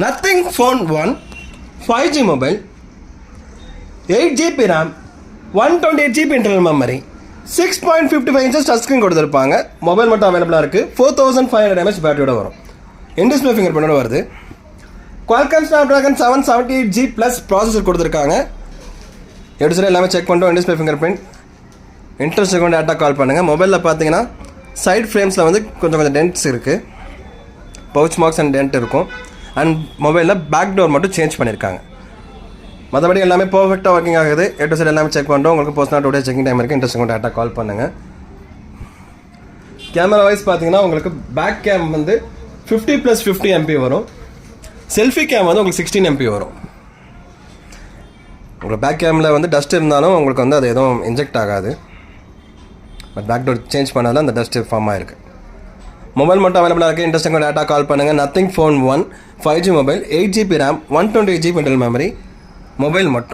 Nothing Phone 1 5G mobile, 8GB RAM, 128GB internal memory, 6.55 inches touch screen கொடுத்துருப்பாங்க. Mobile மட்டும் அவைலபிளாக இருக்குது. 4500 mAh பேட்டரியோட வரும். இன்டிஸ்பிளே ஃபிங்கர் பிரிண்டோட வருது. Qualcomm Snapdragon 778G plus processor கொடுத்துருக்காங்க. எப்படி சார் எல்லாமே செக் பண்ணிட்டோம். இன்டிஸ்பிளே ஃபிங்கர் பிரிண்ட் இன்ட்ரெஸ்ட் கொண்டு டேட்டா கால் பண்ணுங்கள். மொபைலில் பார்த்தீங்கன்னா சைட் ஃப்ரேம்ஸில் வந்து கொஞ்சம் டென்ட்ஸ் இருக்குது. பவுச் மார்க்ஸ் அண்ட் டென்ட் இருக்கும். அண்ட் மொபைலில் பேக் டோர் மட்டும் சேஞ்ச் பண்ணியிருக்காங்க. மற்றபடி எல்லாமே பர்ஃபெக்டாக ஒர்க்கிங் ஆகுது. எட்டு சார் எல்லாமே செக் பண்ணுறோம். உங்களுக்கு personal two days checking time இருக்குது. இன்ட்ரெஸ்ட் கொண்டு டேட்டா கால் பண்ணுங்கள். கேமரா வைஸ் பார்த்தீங்கன்னா உங்களுக்கு பேக் கேம் வந்து 50+50 MP வரும். செல்ஃபி கேம் வந்து உங்களுக்கு 16 MP வரும். உங்களுக்கு பேக் கேமில் வந்து டஸ்ட் இருந்தாலும் உங்களுக்கு வந்து அது எதுவும் இன்ஜெக்ட் ஆகாது. பட் பேக் டோர் சேஞ்ச் பண்ணாலும் அந்த டஸ்ட் ஃபார்ம் ஆகிருக்கு. மொபைல் மட்டும் அவைலபிளாக இருக்குது. இன்ட்ரெஸ்டிங்காக டேட்டா கால் பண்ணுங்கள். Nothing Phone 1 5G mobile, 8GB RAM, 128GB internal memory mobile மட்டும்.